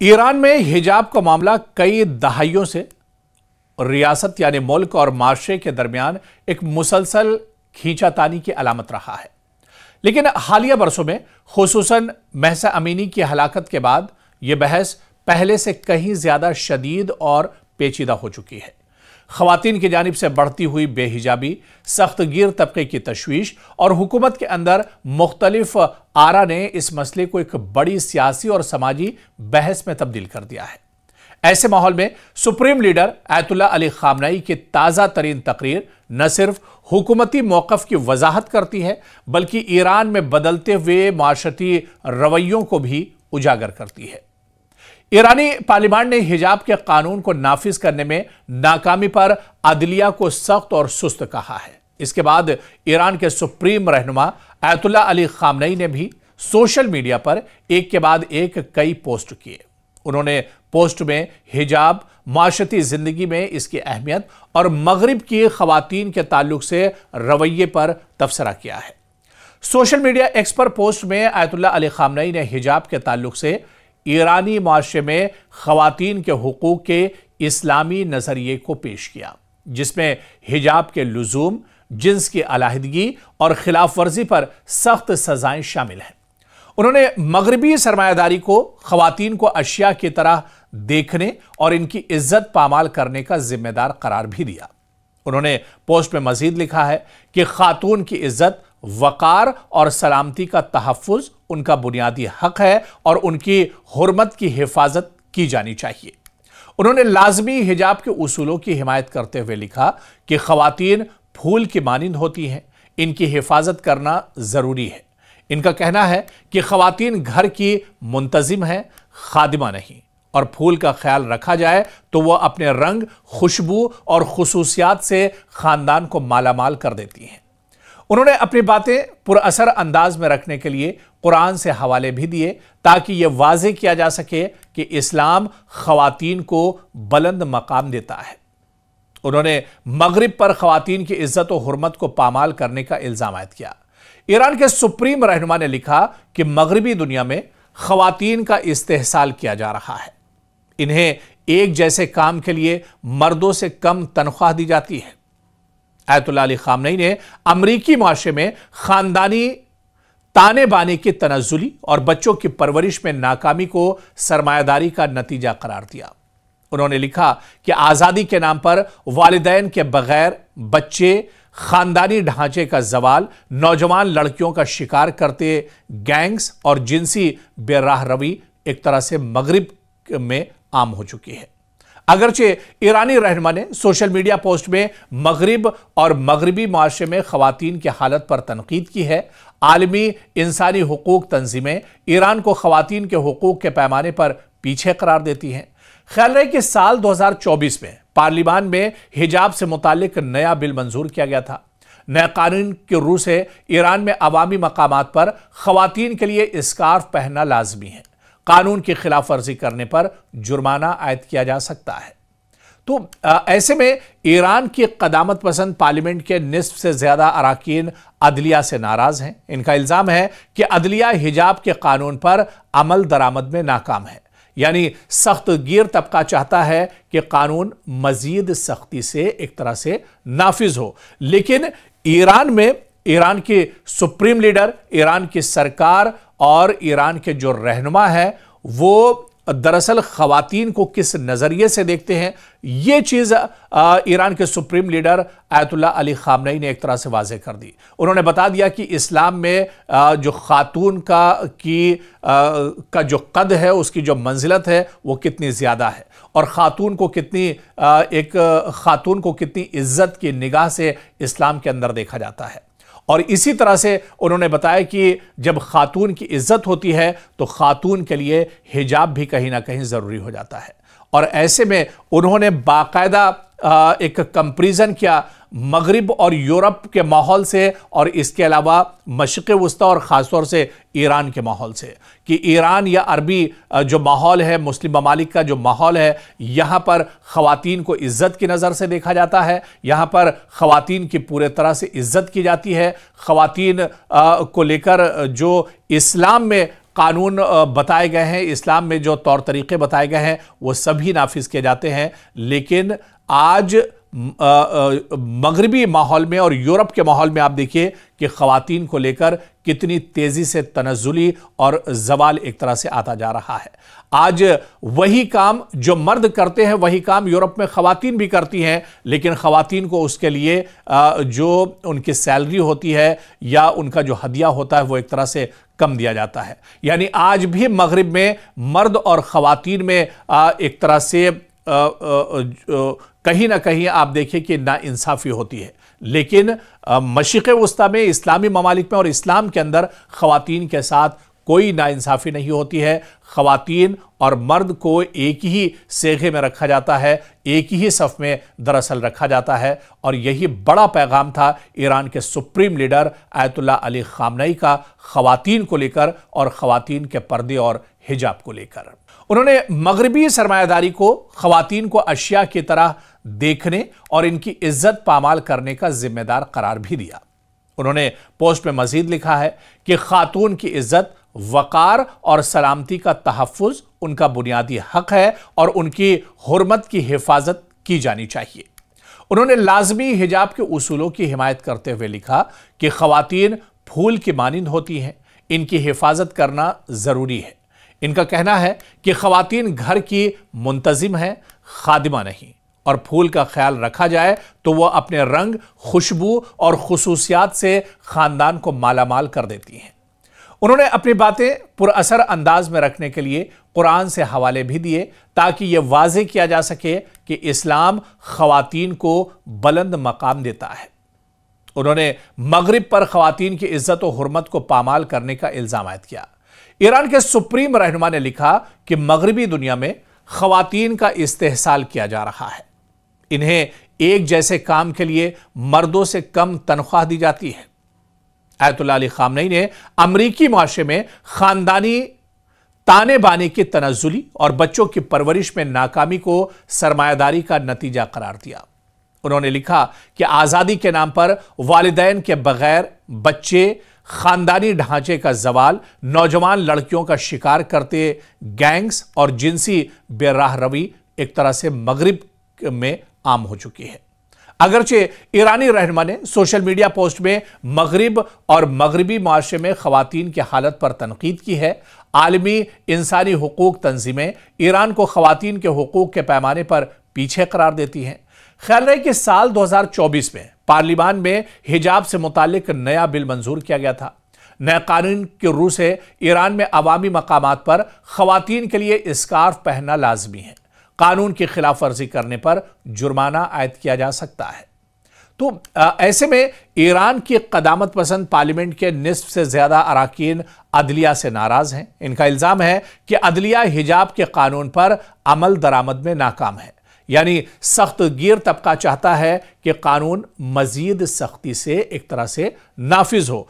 Iran में हिजाब का मामला कई दहाइयों से रियासत यानी मुल्क और माशरे के दरमियान एक मुसलसल खींचातानी की अलामत रहा है। लेकिन हालिया बरसों में खुसूसन महसा अमीनी की हलाकत के बाद यह बहस पहले से कहीं ज्यादा शदीद और पेचीदा हो चुकी है। खवातीन की जानिब से बढ़ती हुई बेहिजाबी, सख्तगीर तबके की तशवीश और हुकूमत के अंदर मुख्तलिफ आरा ने इस मसले को एक बड़ी सियासी और समाजी बहस में तब्दील कर दिया है। ऐसे माहौल में supreme leader Ayatollah Ali Khamenei की ताज़ा तरीन तकरीर न सिर्फ हुकूमती मौक़िफ़ की वजाहत करती है बल्कि ईरान में बदलते हुए माशरती रवैयों को भी उजागर करती है। ईरानी पार्लियामेंट ने हिजाब के कानून को नाफिज करने में नाकामी पर अदलिया को सख्त और सुस्त कहा है। इसके बाद ईरान के सुप्रीम रहनुमा आयतुल्लाह अली खामनेई ने भी सोशल मीडिया पर एक के बाद एक कई पोस्ट किए। उन्होंने पोस्ट में हिजाब, माशरती जिंदगी में इसकी अहमियत और मगरिब की खवातीन के ताल्लुक से रवैये पर तबसरा किया है। सोशल मीडिया एक्स पर पोस्ट में आयतुल्लाह अली खामनेई ने हिजाब के ताल्लुक से ईरानी माशरे में खवातीन के हुकूक के इस्लामी नजरिए को पेश किया, जिसमें हिजाब के लुजूम, जिन्स की अलहदगी और खिलाफ वर्जी पर सख्त सजाएं शामिल हैं। उन्होंने मगरबी सरमायादारी को खवातीन को अशिया की तरह देखने और इनकी इज्जत पामाल करने का जिम्मेदार करार भी दिया। उन्होंने पोस्ट में मजीद लिखा है कि खातून की इज्जत, वकार और सलामती का तहफ़्फ़ुज़ उनका बुनियादी हक है और उनकी हुर्मत की हिफाजत की जानी चाहिए। उन्होंने लाजमी हिजाब के उसूलों की हिमायत करते हुए लिखा कि खवातीन फूल की मानिंद होती हैं, इनकी हिफाजत करना ज़रूरी है। इनका कहना है कि खवातीन घर की मुंतजिम है, खादिमा नहीं, और फूल का ख्याल रखा जाए तो वह अपने रंग, खुशबू और खुसूसियात से खानदान को मालामाल कर देती हैं। उन्होंने अपनी बातें पुरअसर अंदाज में रखने के लिए कुरान से हवाले भी दिए ताकि यह वाज़े किया जा सके कि इस्लाम खवातीन को बुलंद मकाम देता है। उन्होंने मगरिब पर खवातीन की इज्जत और हुर्मत को पामाल करने का इल्जाम आयद किया। ईरान के सुप्रीम रहनुमा ने लिखा कि मगरिबी दुनिया में खवातीन का इस्तेहसाल किया जा रहा है। इन्हें एक जैसे काम के लिए मर्दों से कम तनख्वाह दी जाती है। आयतुल्लाह अली खामनेई ने अमरीकी माशरे में खानदानी ताने बाने की तनज़्ज़ुली और बच्चों की परवरिश में नाकामी को सरमायादारी का नतीजा करार दिया। उन्होंने लिखा कि आज़ादी के नाम पर वालिदैन के बगैर बच्चे, खानदानी ढांचे का जवाल, नौजवान लड़कियों का शिकार करते गैंग्स और जिनसी बेराह रवी एक तरह से मगरिब में आम हो चुकी है। अगरचे ईरानी रहनुमा ने सोशल मीडिया पोस्ट में मगरिब और मगरिबी माशरे में खवातीन की हालत पर तनकीद की है। आलमी इंसानी हुकूक तंजीमें ईरान को खवातीन के हुकूक के पैमाने पर पीछे करार देती हैं। ख्याल रहे कि साल 2024 में पार्लियामेंट में हिजाब से मुतालिक नया बिल मंजूर किया गया था। नए कानून के रूह से ईरान में अवामी मकामात पर खवातीन के लिए स्कार्फ पहनना लाजमी है। कानून की खिलाफ वर्जी करने पर जुर्माना आयद किया जा सकता है। तो ऐसे में ईरान की कदामत पसंद पार्लियामेंट के निस्फ से ज्यादा अराकीन अदलिया से नाराज हैं। इनका इल्जाम है कि अदलिया हिजाब के कानून पर अमल दरामद में नाकाम है, यानी सख्त गिर तबका चाहता है कि कानून मजीद सख्ती से एक तरह से नाफिज हो। लेकिन ईरान में ईरान की सुप्रीम लीडर, ईरान की सरकार और ईरान के जो रहनुमा है वो दरअसल खवातीन को किस नजरिए से देखते हैं, ये चीज ईरान के supreme leader Ayatollah Ali Khamenei ने एक तरह से वाज़े कर दी। उन्होंने बता दिया कि इस्लाम में जो खातून का जो कद है, उसकी जो मंजिलत है वो कितनी ज्यादा है और खातून को कितनी इज्जत की निगाह से इस्लाम के अंदर देखा जाता है। और इसी तरह से उन्होंने बताया कि जब खातून की इज्जत होती है तो खातून के लिए हिजाब भी कहीं ना कहीं ज़रूरी हो जाता है। और ऐसे में उन्होंने बाकायदा एक कंपैरिजन किया मगरिब और यूरोप के माहौल से और इसके अलावा मशरिक़ वस्ता और ख़ासतौर से ईरान के माहौल से, कि ईरान या अरबी जो माहौल है, मुस्लिम ममालिक का जो माहौल है, यहाँ पर ख़वातीन को इज़्ज़त की नज़र से देखा जाता है, यहाँ पर ख़वातीन की पूरे तरह से इज़्ज़त की जाती है। ख़वातीन को लेकर जो इस्लाम में कानून बताए गए हैं, इस्लाम में जो तौर तरीके बताए गए हैं, वो सभी नाफिज किए जाते हैं। लेकिन आज मगरबी माहौल में और यूरोप के माहौल में आप देखिए कि ख़वातीन को लेकर कितनी तेज़ी से तनज़्ज़ुली और ज़वाल एक तरह से आता जा रहा है। आज वही काम जो मर्द करते हैं, वही काम यूरोप में ख़वातीन भी करती हैं, लेकिन ख़वातीन को उसके लिए जो उनकी सैलरी होती है या उनका जो हदिया होता है, वो एक तरह से कम दिया जाता है। यानी आज भी मगरिब में मर्द और ख़वातीन में एक तरह से कहीं ना कहीं आप देखिए कि नाइंसाफ़ी होती है। लेकिन मशरिक़ वस्ता में, इस्लामी ममालिक में और इस्लाम के अंदर ख़वातीन के साथ कोई नाइंसाफ़ी नहीं होती है। ख़वातीन और मर्द को एक ही सेगे में रखा जाता है, एक ही सफ़ में दरअसल रखा जाता है। और यही बड़ा पैगाम था ईरान के सुप्रीम लीडर आयतुल्लाह अली ख़ामनई का ख़वातीन को लेकर और ख़वातीन के पर्दे और हिजाब को लेकर। उन्होंने मगरबी सरमायादारी को ख़वातीन को अशिया की तरह देखने और इनकी इज्जत पामाल करने का जिम्मेदार करार भी दिया। उन्होंने पोस्ट में मजीद लिखा है कि खातून की इज्जत, वकार और सलामती का तहफ़्फ़ुज़ उनका बुनियादी हक है और उनकी हुर्मत की हिफाजत की जानी चाहिए। उन्होंने लाजमी हिजाब के उसूलों की हिमायत करते हुए लिखा कि ख़वातीन फूल की मानिंद होती हैं, इनकी हिफाजत करना ज़रूरी है। इनका कहना है कि ख़वातीन घर की मुंतज़िम है, खादिमा नहीं, और फूल का ख्याल रखा जाए तो वह अपने रंग, खुशबू और खुसूसियात से ख़ानदान को मालामाल कर देती हैं। उन्होंने अपनी बातें पुरअसर अंदाज में रखने के लिए कुरान से हवाले भी दिए ताकि यह वाज़ेह किया जा सके कि इस्लाम ख़वातीन को बुलंद मकाम देता है। उन्होंने मगरिब पर ख़वातीन की इज्जत और हुर्मत को पामाल करने का इल्ज़ाम आयद किया। ईरान के सुप्रीम रहनुमा ने लिखा कि मगरिबी दुनिया में ख़वातीन का इस्तेहसाल किया जा रहा है। इन्हें एक जैसे काम के लिए मर्दों से कम तनख्वाह दी जाती है। आयतुल्लाह अली ख़ामनई ने अमरीकी माशरे में ख़ानदानी ताने बाने की तनज़्ज़ुली और बच्चों की परवरिश में नाकामी को सरमायादारी का नतीजा करार दिया। उन्होंने लिखा कि आज़ादी के नाम पर वालिदैन के बगैर बच्चे, ख़ानदानी ढांचे का ज़वाल, नौजवान लड़कियों का शिकार करते गैंग्स और जिनसी बेराह रवी एक तरह से मगरिब में आम हो चुकी है। अगरचे ईरानी रहनुमा ने सोशल मीडिया पोस्ट में मगरिब और मगरिबी माशरे में ख़वातीन की हालत पर तनकीद की है। आलमी इंसानी हुकूक तंजीमें ईरान को ख़वातीन के हुकूक के पैमाने पर पीछे करार देती हैं। ख्याल रहे कि साल 2024 में पार्लियामान में हिजाब से मुतालिक नया बिल मंजूर किया गया था। नए कानून के रूह से ईरान में अवामी मकामात पर ख़वातीन के लिए स्कार्फ पहनना लाजमी है। कानून की खिलाफ वर्जी करने पर जुर्माना आयद किया जा सकता है। तो ऐसे में ईरान की क़दामत पसंद पार्लियामेंट के निस्फ से ज़्यादा अराकीन अदलिया से नाराज़ हैं। इनका इल्ज़ाम है कि अदलिया हिजाब के कानून पर अमल दरामद में नाकाम है। यानी सख्त गिर तबका चाहता है कि कानून मज़ीद सख्ती से एक तरह से नाफिज हो।